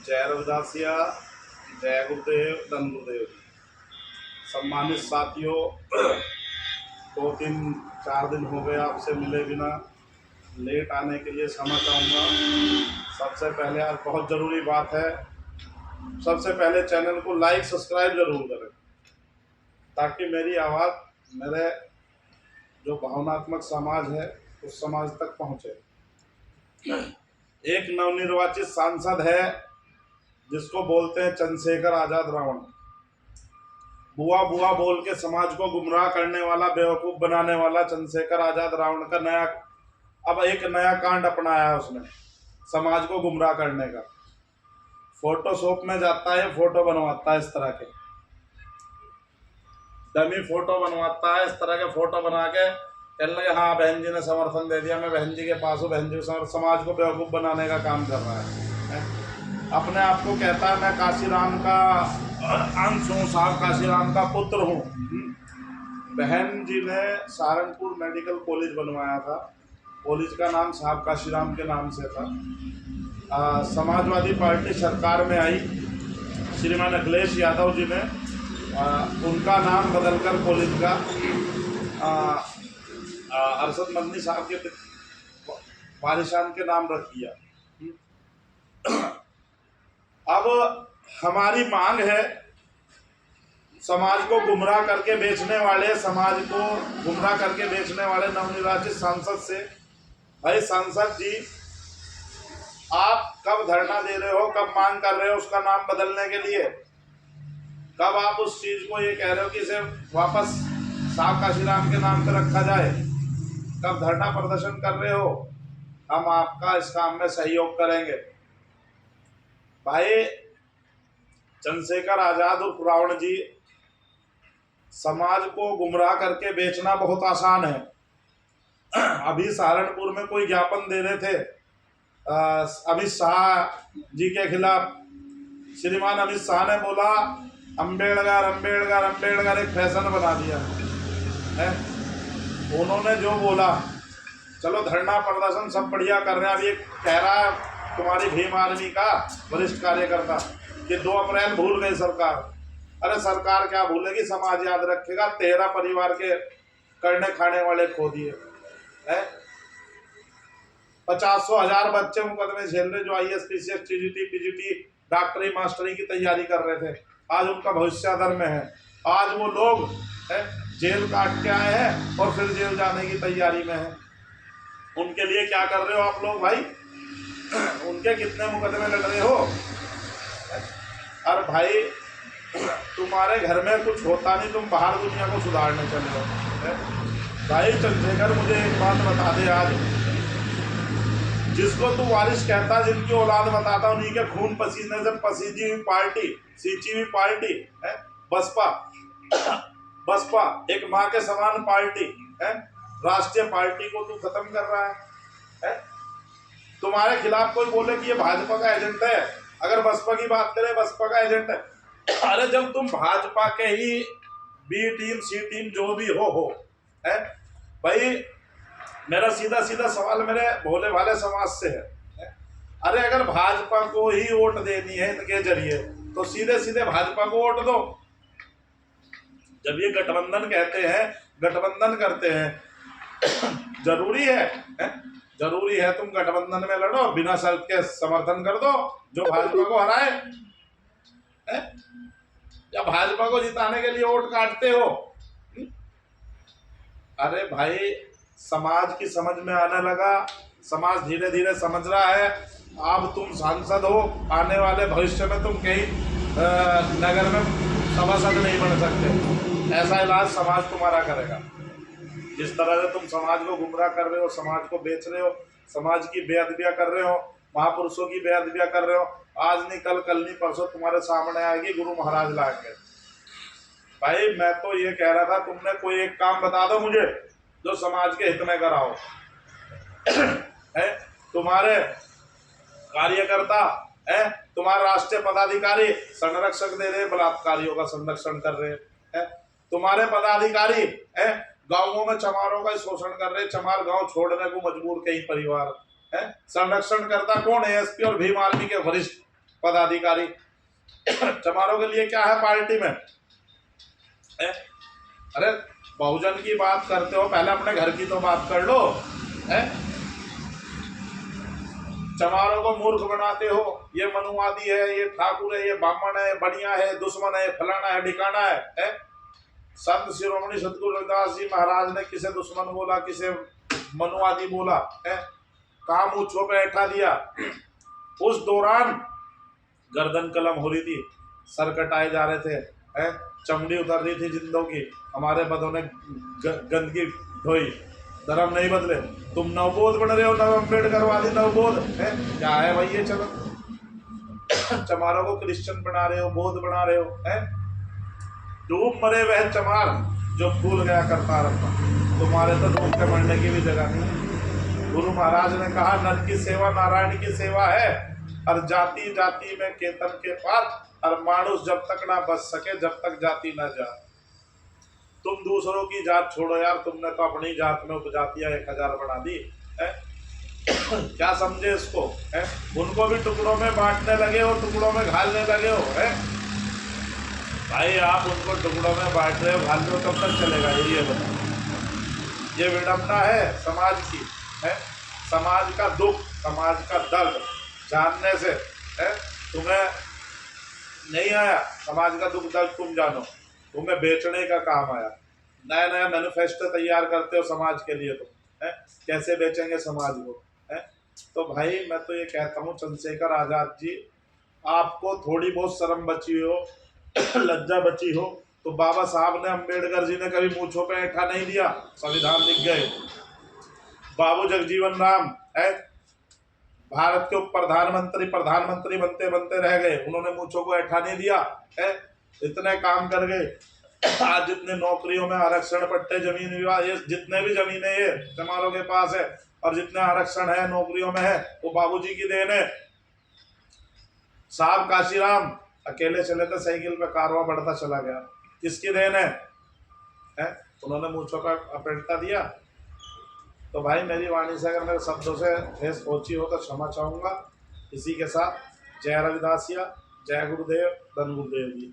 जय रविदासिया, जय गुरुदेव, धन गुरुदेव। सम्मानित साथियों, 2-3-4 दिन हो गए आपसे मिले बिना। लेट आने के लिए क्षमा चाहूँगा। सबसे पहले आज बहुत ज़रूरी बात है, सबसे पहले चैनल को लाइक सब्सक्राइब ज़रूर करें ताकि मेरी आवाज़ मेरे जो भावनात्मक समाज है उस समाज तक पहुँचे। एक नवनिर्वाचित सांसद है जिसको बोलते हैं चंद्रशेखर आज़ाद रावण। बुआ बुआ बोल के समाज को गुमराह करने वाला, बेवकूफ़ बनाने वाला चंद्रशेखर आज़ाद रावण का अब एक नया कांड अपनाया है उसने समाज को गुमराह करने का। फोटोशॉप में जाता है, फोटो बनवाता है, इस तरह के डमी फोटो बनवाता है। इस तरह के फोटो बना के कहने लगे हाँ बहन जी ने समर्थन दे दिया, मैं बहन जी के पास हूँ, बहन जी समाज को बेवकूफ़ बनाने का काम कर रहा है। अपने आप को कहता है मैं काशीराम का अंश हूँ, साहब काशीराम का पुत्र हूँ। बहन जी ने सहारनपुर मेडिकल कॉलेज बनवाया था, कॉलेज का नाम साहब काशीराम के नाम से था। समाजवादी पार्टी सरकार में आई, श्रीमान अखिलेश यादव जी ने उनका नाम बदलकर कॉलेज का अरशद मदनी साहब के वारिसान के नाम रख दिया। अब हमारी मांग है समाज को गुमराह करके बेचने वाले, समाज को गुमराह करके बेचने वाले नवनिर्वाचित सांसद से, भाई सांसद जी आप कब धरना दे रहे हो, कब मांग कर रहे हो उसका नाम बदलने के लिए? कब आप उस चीज को ये कह रहे हो कि इसे वापस साहब काशीराम के नाम पर रखा जाए? कब धरना प्रदर्शन कर रहे हो? हम आपका इस काम में सहयोग करेंगे। भाई चंद्रशेखर आज़ाद उर्फ रावण जी, समाज को गुमराह करके बेचना बहुत आसान है। अभी सहारनपुर में कोई ज्ञापन दे रहे थे अमित शाह जी के खिलाफ। श्रीमान अमित शाह ने बोला अम्बेडकर अम्बेडकर अम्बेडकर, एक फैशन बना दिया है। उन्होंने जो बोला, चलो धरना प्रदर्शन सब बढ़िया कर रहे हैं। अभी एक कह रहा है तुम्हारी भीम आर्मी का वरिष्ठ कार्यकर्ता कि 2 अप्रैल भूल गई सरकार। अरे सरकार क्या भूलेगी, समाज याद रखेगा। 13 परिवार के करने खाने वाले खो दिए है। 50-100 बच्चे मुकदमे झेल रहे जो IAS PCS TGT PGT डॉक्टरी मास्टरी की तैयारी कर रहे थे। आज उनका भविष्य अधर में है। आज वो लोग जेल काट के आए हैं और फिर जेल जाने की तैयारी में है। उनके लिए क्या कर रहे हो आप लोग भाई? उनके कितने मुकदमे लड़ रहे हो? और भाई तुम्हारे घर में कुछ होता नहीं, तुम बाहर दुनिया को सुधारने चले हो। भाई चंद्रशेखर मुझे एक बात बता दे, आज जिसको तू वारिस कहता, जिनकी औलाद बताता, उन्हीं के खून पसीने से पसीजी हुई पार्टी, सींची हुई पार्टी है बसपा। बसपा एक माँ के समान पार्टी है, राष्ट्रीय पार्टी को तू खत्म कर रहा है? तुम्हारे खिलाफ कोई बोले कि ये भाजपा का एजेंट है, अगर बसपा की बात करें बसपा का एजेंट है। अरे जब तुम भाजपा के ही बी टीम सी टीम जो भी हो है भाई, मेरा सीधा सीधा सवाल मेरे भोले भाले समाज से है। अरे अगर भाजपा को ही वोट देनी है इनके जरिए तो सीधे सीधे भाजपा को वोट दो। जब ये गठबंधन कहते हैं, गठबंधन करते हैं, जरूरी है जरूरी है तुम गठबंधन में लड़ो, बिना शर्त के समर्थन कर दो जो भाजपा को हराए है? या भाजपा को जिताने के लिए वोट काटते हो? अरे भाई समाज की समझ में आने लगा, समाज धीरे धीरे समझ रहा है। अब तुम सांसद हो, आने वाले भविष्य में तुम कहीं नगर में सभासद नहीं बन सकते। ऐसा इलाज समाज तुम्हारा करेगा। जिस तरह से तुम समाज को गुमराह कर रहे हो, समाज को बेच रहे हो, समाज की बेअदबियां कर रहे हो, महापुरुषों की बेअदबियां कर रहे हो, आज नहीं कल, कल नहीं परसों तुम्हारे सामने आएगी गुरु महाराज लाएंगे। भाई मैं तो ये कह रहा था, तुमने कोई एक काम बता दो मुझे जो समाज के हित में कराओ। है तुम्हारे कार्यकर्ता है, तुम्हारे राष्ट्रीय पदाधिकारी संरक्षक दे रहे, बलात्कारियों का संरक्षण कर रहे हैं। तुम्हारे पदाधिकारी है गांवों में चमारों का शोषण कर रहे, चमार गांव छोड़ने को मजबूर कई परिवार है। संरक्षण करता कौन है? एसपी और भीम आर्मी के वरिष्ठ पदाधिकारी। चमारों के लिए क्या है पार्टी में है? अरे बहुजन की बात करते हो, पहले अपने घर की तो बात कर लो है? चमारों को मूर्ख बनाते हो, ये मनुवादी है, ये ठाकुर है, ये ब्राह्मण है, बढ़िया है, दुश्मन है, फलाना है, ठिकाना है? संत शिरोमणि सतगुरु रविदास जी महाराज ने किसे दुश्मन बोला, किसे मनुवादी बोला है? काम ऊंचों पे बैठा दिया। उस दौरान गर्दन कलम हो रही थी, सर कटाए जा रहे थे, है? चमड़ी उतर रही थी जिंदों की, हमारे बदों ने गंदगी ढोई, धर्म नहीं बदले। तुम नवबोध बन रहे हो, नव अम्बेडकरवादी नवबोध है, क्या है भाई ये? चलो चमारों को क्रिश्चियन बना रहे हो, बौद्ध बना रहे हो है? डूब मरे वह चमार जो भूल गया करता रखा। तुम्हारे तो डूब के मरने की भी जगह नहीं। गुरु महाराज ने कहा नर की सेवा नारायण की सेवा है, और जाति जाति में केतन के पार, और मानुष जब तक ना बच सके जब तक जाति ना जा। तुम दूसरों की जात छोड़ो यार, तुमने तो अपनी जात में उपजातियां 1000 बना दी है? क्या समझे इसको है? उनको भी टुकड़ों में बांटने लगे हो, टुकड़ों में घालने लगे हो है? भाई आप उनको टुकड़ों में बांट रहे हो, घाल रहे हो, कब तक चलेगा ये बताओ? ये विडंबना है समाज की है? समाज का दुख, समाज का दर्द जानने से है? तुम्हें नहीं आया समाज का दुख दर्द, तुम जानो, तुम्हें बेचने का काम आया। नया नया मैनिफेस्टो तैयार करते हो समाज के लिए, तुम है? कैसे बेचेंगे समाज को है? तो भाई मैं तो ये कहता हूँ चंद्रशेखर आजाद जी, आपको थोड़ी बहुत शर्म बची हो, लज्जा बची हो, तो बाबा साहब ने, अम्बेडकर जी ने कभी मूंछों पे ऐठा नहीं दिया, संविधान लिख गए। बाबू जगजीवन राम है, भारत के प्रधानमंत्री बनते बनते रह गए, उन्होंने मूंछों को ऐठा नहीं दिया है? इतने काम कर गए। आज जितने नौकरियों में आरक्षण, पट्टे, जमीन विवाद, ये जितने भी जमीनें ये चमारों के पास है, और जितने आरक्षण है नौकरियों में है, वो बाबूजी की देन है। साहब काशीराम अकेले चले थे साइकिल पे, कारवां बढ़ता चला गया, किसकी देन है? उन्होंने मूंछों का अपेटा दिया। तो भाई मेरी वाणी से अगर मेरे शब्दों से ठेस पहुंची हो तो क्षमा चाहूँगा। इसी के साथ जय रविदासिया, जय गुरुदेव, धन गुरुदेव जी।